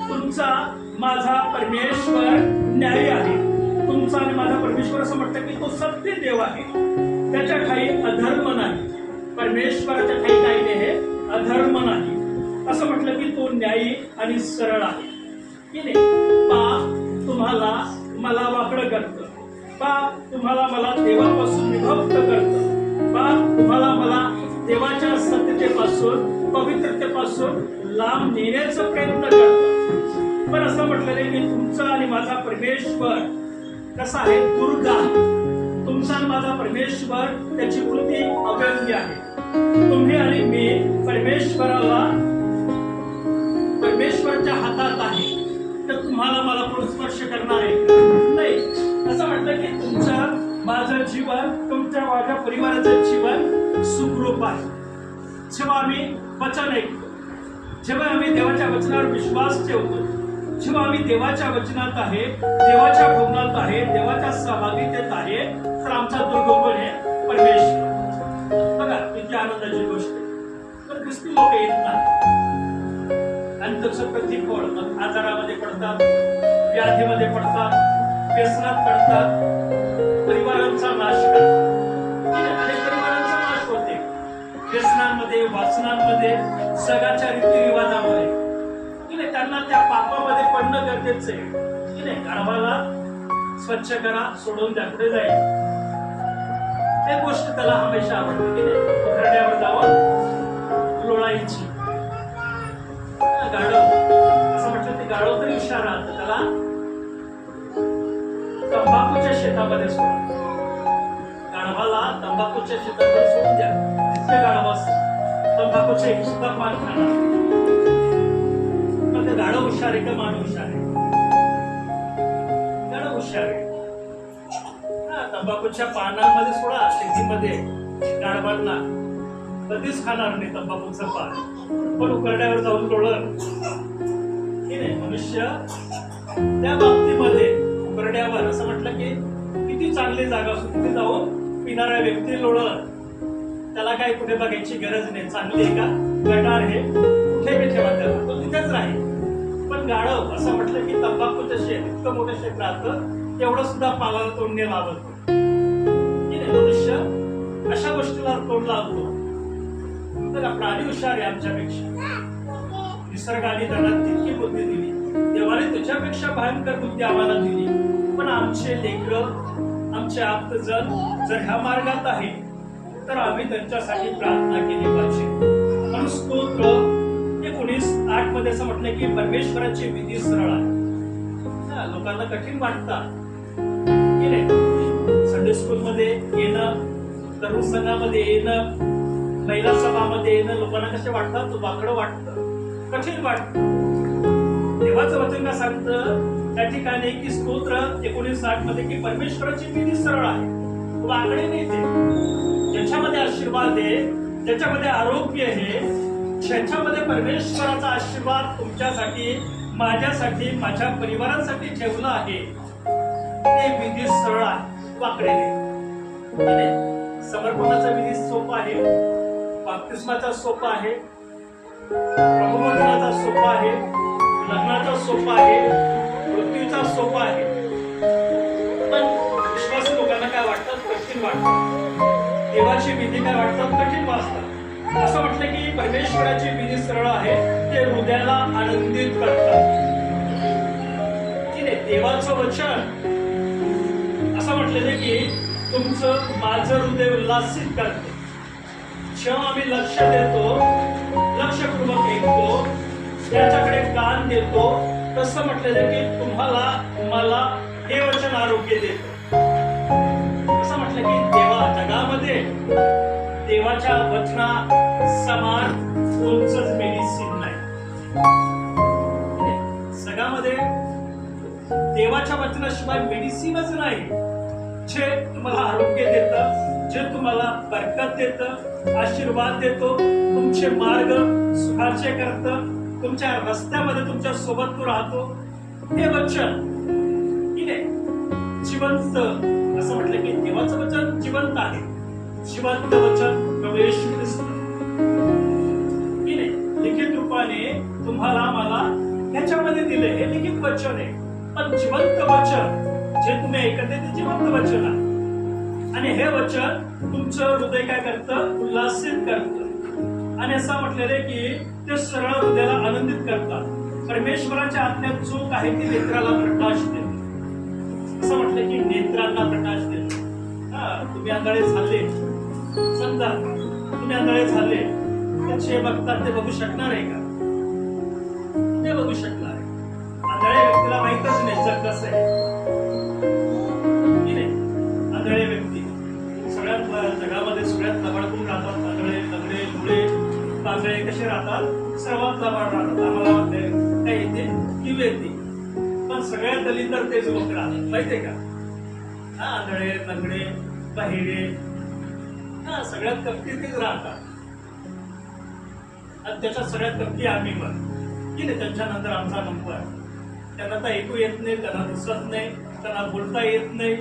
तुमचा माझा परमेश्वर न्यायी आहे. तुमचा आणि माझा परमेश्वर असं म्हटलं की तो सत्य देव आहे, त्याच्या ठाई अधर्म नाही. परमेश्वराच्या ठाई काही नाही, हे अधर्म नाही. असं म्हटलं की तो न्यायी आणि सरळ आहे की नाही. पाप तुम्हाला मला वाकडं करतं, पाप तुम्हाला मला देवापासून विभक्त करतं, पाप तुम्हाला मला देवाच्या सत्यतेपासून, पवित्रतेपासून लांब नेण्याचा प्रयत्न करतं. पण असं म्हटलेलं आहे की तुमचा आणि माझा परमेश्वर कसा आहे, दुर्गा. तुमचा आणि माझा परमेश्वर त्याची कृती अव्यंगी आहे. तुम्ही आणि मी परमेश्वराच्या हातात आहे. तर तुम्हाला मला कोण स्पर्श करणार आहे नाही. असं म्हटलं की तुमचं माझं जीवन, तुमच्या माझ्या परिवाराचं जीवन सुखरूप आहे. जेव्हा आम्ही वचन ऐकतो, जेव्हा आम्ही देवाच्या वचनावर विश्वास ठेवतो, जेव्हा आम्ही देवाच्या वचनात आहे, देवाच्या भवनात आहे, देवाच्या सहभागितेत आहे, तर आमचा दुर्ग कोण आहे, परमेश्वर. बघा किती आनंदाची गोष्ट आहे. तर ख्रिस्ती लोक येत नाही आणि त्याचं प्रतिफळ मग आजारामध्ये पडतात, व्याधीमध्ये पडतात, व्यसनात पडतात, परिवारांचा नाश करतात. अनेक परिवारांचा नाश होते व्यसनांमध्ये, वासनांमध्ये, सगाच्या रीतिरिवाजामध्ये. त्यांना त्या पापामध्ये पडणं गरजेचं आहे की नाही. गाढवाला स्वच्छ करा, सोडून द्या, पुढे जाईल. एक गोष्ट त्याला हमेशा आवडते की नाही, उघड्यावर जावं लोळायची. गाढव असं म्हटलं, ते गाढव तरी हुशार राहतं. त्याला तंबाखूच्या शेतामध्ये सोडा. गाढवाला तंबाखूच्या शेतामध्ये सोडून द्या. तिथे गाढव असतं, तंबाखूचे एक सुद्धा पान खाणार. पण ते गाढव हुशार आहे का मानव हुशार आहे? गाढव हुशार आहे. तंबाखूच्या पानांमध्ये सोडा, शेतीमध्ये गाढवांना कधीच खाणार नाही तंबाखूचं पान. पण उकरड्यावर जाऊन लोळण की नाही. मनुष्य त्या बाबतीमध्ये उकरड्यावर, असं म्हटलं की किती चांगली जागा असो तिथे जाऊन पिणाऱ्या व्यक्ती लोळण. त्याला काय कुठे बघायची गरज नाही, चांगली आहे का, गटार हे कुठे बी ठेवा, त्याला तो तिथेच राहील. पण गाढव असं म्हटलं की तंबाखूचं शेत इतकं मोठं शेत राहतं, तेवढं सुद्धा पालाला तोंड नाही लावत. मनुष्य अशा गोष्टीला तोंड लावतो. तर प्राणी हुशार आहे आमच्यापेक्षा. निसर्गाने त्यांना तितकी बुद्धी दिली, देवाने त्याच्यापेक्षा भयंकर बुद्धी आम्हाला दिली. पण आमचे लेकरं, आमचे आप्तजन जर ह्या मार्गात आहे, तर आम्ही त्यांच्यासाठी प्रार्थना केली पाहिजे. म्हणून स्तोत्र 19:8 मध्ये असं म्हटलं की परमेश्वराची विधी सरळ आहे. लोकांना कठीण वाटतात की नाही. संडे स्कूल मध्ये येणं, तरुण संघामध्ये येणं, महिला सभामध्ये येणं लोकांना कसे वाटतात, वाकडं वाटतं, कठीण वाटतं. देवाचं वचन काय सांगतं त्या ठिकाणी की स्तोत्र 19:8 मध्ये की परमेश्वराची विधी सरळ आहे, वाकडे नाही. ते ज्याच्यामध्ये आशीर्वाद आहे, ज्याच्यामध्ये आरोग्य आहे, ज्याच्यामध्ये परमेश्वराचा आशीर्वाद तुमच्यासाठी, माझ्यासाठी, माझ्या परिवारासाठी ठेवला आहे, ते विधी सरळ आहे, वाकडे नाही. समर्पणाचा विधी सोपा आहे, बाप्तिस्माचा सोपा आहे, प्रभुवचनाचा सोपा आहे, लग्नाचा सोपा आहे, मृत्यूचा सोपा आहे. पण विश्वासी लोकांना काय वाटतं, कठीण वाटतं. देवाची विधी काय वाटतात, कठीण वाटतात. असं म्हटलं की परमेश्वराची विधी सरळ आहे, ते हृदयाला आनंदित करतात की नाही. देवाचं वचन असं म्हटलेलं की तुमचं माझं हृदय उल्हासित करते. जेव्हा आम्ही लक्ष देतो, लक्षपूर्वक ऐकतो, त्याच्याकडे कान देतो, तसं म्हटलेलं की तुम्हाला मला हे वचन आरोग्य देतो. असं म्हटलं की देवा जगामध्ये देवाच्या वचना समान कोणचंच मेडिसिन नाही. जगामध्ये देवाच्या वचनाशिवाय मेडिसिनच नाही. जे तुम्हाला आरोग्य देतं, जे तुम्हाला बरकत देतं, आशीर्वाद देतो, तुमचे मार्ग सुखाचे करतं, तुमच्या रस्त्यामध्ये तुमच्या सोबत तो राहतो, हे वचन की नाही जिवंत. असं म्हटलं की देवाचं वचन जिवंत आहे. जिवंत वचन प्रवेश ख्रिस्त की नाही. लिखित रूपाने तुम्हाला मला ह्याच्यामध्ये दिले, हे लिखित वचन आहे. पण जिवंत वचन जे तुम्ही ऐकत आहे ते जिवंत वचन आहे. आणि हे वचन तुमचं हृदय काय करतं, उल्हासित करतं. आणि असं म्हटलेलं की ते सरळ हृदयाला आनंदित करतात. परमेश्वराच्या आज्ञेत चूक आहे ती नेत्राला प्रकाश देते. असं म्हटलं की नेत्रांना प्रकाश देते. तुम्ही आंधळे झाले, समजा तुम्ही आंधळे झाले, जे बघतात ते बघू शकणार आहे का? ते बघू शकणार आहे. आंधळ्या व्यक्तीला माहितच नाही जग कसं आहे की नाही. आंधळ्या व्यक्ती सगळ्यात जगामध्ये सगळ्यात लबाडकून राहतात. आंधळे लंगडे लुळे पांगळे कसे राहतात, सर्वात लबाड राहतात. आम्हाला काय येते किव येते, पण सगळ्यात दलिंदर तेच लोक राहतात माहितीये का. हा आंधळे लंगडे बहिरे हा सगळ्यात कपटी तेच राहतात. आणि त्याच्यात सगळ्यात कपटी आम्ही पण की नाही. त्यांच्यानंतर आमचा नंबर. त्यांना तर ऐकू येत नाही, त्यांना दिसत नाही, त्यांना बोलता येत नाही,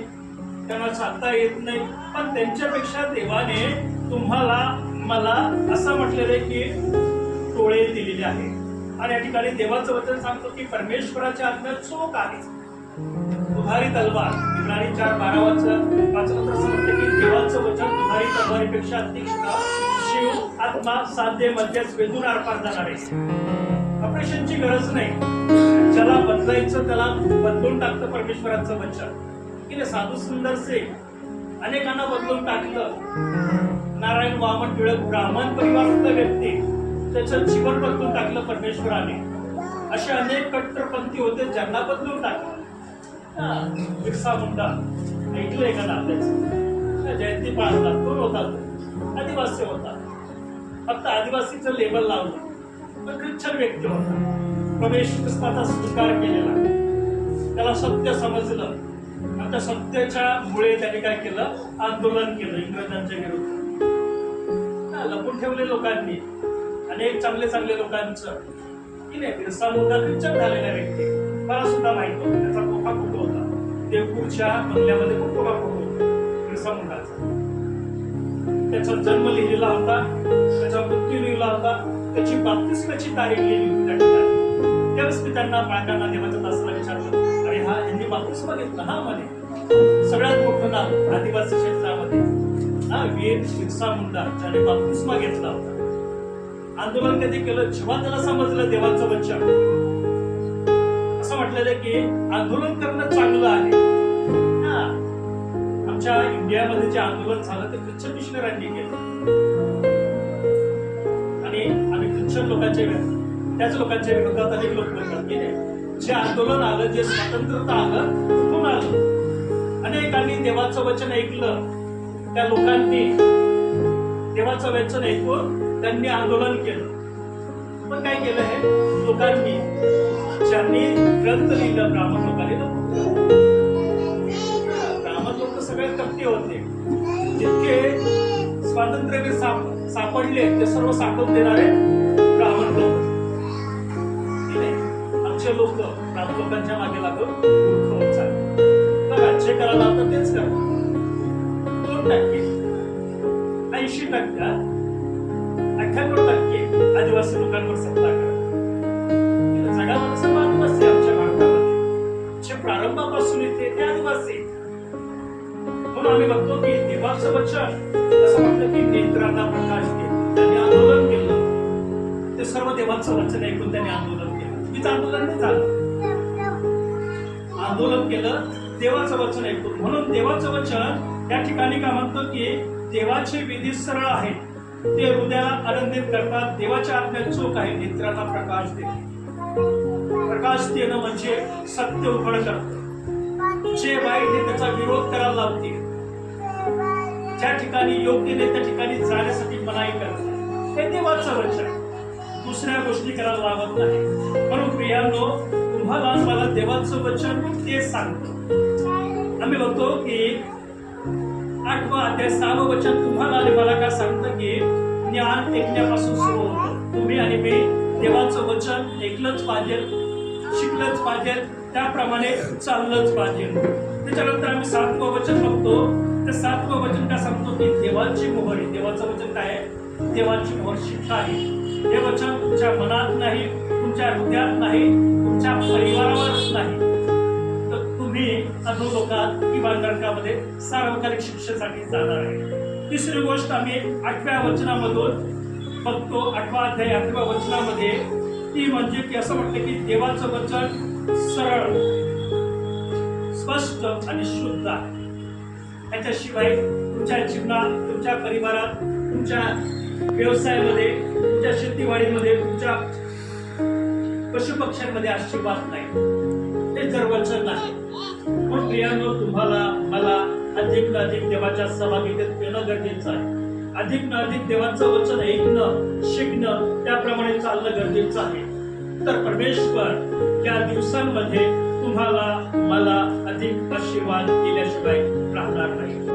त्यांना चालता येत नाही, पण त्यांच्यापेक्षा देवाने तुम्हाला मला असं म्हटलेलं आहे की डोळे दिलेले आहे. आणि या ठिकाणी देवाचं वचन सांगतो की परमेश्वराच्या आज्ञा चोख आहे, दुधारी तलवार. इब्रानी 4:12 वाचलं तर सांगते की देवाचं वचन दुधारी तलवारीपेक्षा तीक्ष्ण, जीव आत्मा साध्य मध्यच वेधून आरपार जाणार आहे. ऑपरेशनची गरज नाही. ज्याला बदलायचं त्याला बदलून टाकतं परमेश्वराचं वचन की नाही. साधू सुंदर से अनेकांना बदलून टाकलं. नारायण वामन टिळक ब्राह्मण परिवारातला व्यक्ती, त्याचं जीवन बदलून टाकलं परमेश्वराने. असे अनेक कट्टरपंथी होते ज्यांना बदलून टाकलं. बिरसा मुंडा ऐकलंय का आपल्याच जयंती पाळतात. कोण होता तो? आदिवासी होता. फक्त आदिवासीचं लेबल लावलं, पण ख्रिश्चन व्यक्ती होता. प्रवेश ख्रिस्ताचा स्वीकार केलेला, त्याला सत्य समजलं आणि त्या सत्याच्या मुळे त्याने काय केलं, आंदोलन केलं इंग्रजांच्या विरुद्ध. लपून ठेवले लोकांनी अनेक चांगले चांगले लोकांचं की नाही. बिरसा मुंडा ख्रिश्चन झालेला व्यक्ती मला सुद्धा माहित होतं. त्याचा कोपा कुठं होता, देवपूरच्या बंगल्यामध्ये खूप कोपा कुठं होता बिरसा मुंडाचा. त्याचा जन्म लिहिलेला होता, त्याचा मृत्यू लिहिला होता, त्याची बाप्तिस्माची तारीख लिहिली होती त्या ठिकाणी. त्यावेळेस मी त्यांना बाळकांना देवाच्या तासाला विचारलं, अरे हा यांनी बाप्तिस्मा घेतला? हा म्हणे सगळ्यात मोठं नाव आदिवासी क्षेत्रामध्ये हा वीर बिरसा मुंडा ज्याने बाप्तिस्मा घेतला होता. आंदोलन कधी केलं, जेव्हा त्याला समजलं देवाचं वचन. असं म्हटलेलं की आंदोलन करणं चांगलं आहे. आमच्या इंडियामध्ये जे आंदोलन झालं ते ख्रिश्चन मिशनरांनी केलं. आणि आम्ही ख्रिश्चन लोकांच्या त्याच लोकांच्या विरोधात अनेक लोक बोलतात की नाही. जे आंदोलन आलं, जे स्वातंत्र्यता आलं, कुठून आलं? अनेकांनी देवाचं वचन ऐकलं. त्या लोकांनी देवाचं वचन ऐकून त्यांनी आंदोलन केलं. पण काय केलं हे लोकांनी, ज्यांनी ग्रंथ लिहिलं ब्राह्मण लोकांनी, ब्राह्मण लोक सगळे कपटी होते. जितके स्वातंत्र्य सापडले ते सर्व साठवून देणारे ब्राह्मण लोक. आमचे लोक ब्राह्मण लोकांच्या मागे लागून मूर्ख होत चालले. बघा जे करायला होतं तेच करा. 2%, 80%, 98% आदिवासी लोकांवर सत्ता करा. जगामध्ये सर्व आदिवासी आमच्या भारतामध्ये जे प्रारंभापासून येते ते आदिवासी. म्हणून आम्ही बघतो की देवाचं वचन असं म्हटलं की नेत्रांना प्रकाश देते. त्यांनी आंदोलन केलं. ते सर्व देवाचं वचन ऐकून त्यांनी आंदोलन केलं. चुकीचं आंदोलन नाही झालं. आंदोलन केलं देवाचं वचन ऐकून. म्हणून देवाचं वचन या ठिकाणी काय म्हणतो की देवाचे विधी सरळ आहेत, ते हृदयाला आनंदित करतात. देवाच्या आज्ञा चोख आहे, नेत्रांना प्रकाश देते. प्रकाश देणं म्हणजे सत्य उघड करतं. जे वाईट आहे त्याचा विरोध करायला लावते. ज्या ठिकाणी योग्य नाही त्या ठिकाणी जाण्यासाठी मनाई करते. हे देवाचं वचन. दुसऱ्या गोष्टी करायला लावत नाही. म्हणून प्रियांनो, तुम्हाला मला देवाचं वचन ते सांगतो. आम्ही बघतो की 8वा अध्याय 6वं वचन तुम्हाला आणि मला काय सांगतं की ज्ञान ऐकण्यापासून सुरू होतं. तुम्ही आणि मी देवाचं वचन ऐकलंच पाहिजे, शिकलंच पाहिजे, त्याप्रमाणे चाललंच पाहिजे. त्याच्यानंतर आम्ही 7वं वचन बघतो. ते 7वं वचन काय सांगतो की देवाची मोहर आहे. देवाचं वचन काय आहे? देवाची मोहर शिक्षा आहे. हे वचन तुमच्या मनात नाही, तुमच्या हृदयात नाही, तुमच्या परिवारावरच नाही, तर तुम्ही अधोलोकात किंवा नरकामध्ये सार्वकालिक शिक्षेसाठी जाणार आहे. तिसरी गोष्ट आम्ही 8व्या वचनामधून बघतो. 8वा अध्याय 8व्या वचनामध्ये ती म्हणजे की असं म्हटलं की देवाचं वचन सरळ, स्पष्ट आणि शुद्ध आहे. त्याच्याशिवाय तुमच्या जीवनात, तुमच्या परिवारात, तुमच्या व्यवसायामध्ये, तुमच्या शेतीवाडीमध्ये, तुमच्या पशुपक्ष्यांमध्ये आशीर्वाद नाही. ते जर वचन आहे. पण प्रियानो, तुम्हाला मला अधिक ना अधिक देवाच्या सहभागीतेत येणं गरजेचं आहे. अधिक ना अधिक देवाचं वचन ऐकणं, शिकणं, त्याप्रमाणे चालणं गरजेचं आहे. तर परमेश्वर या दिवसांमध्ये तुम्हाला मला अधिक आशीर्वाद दिल्याशिवाय राहणार नाही.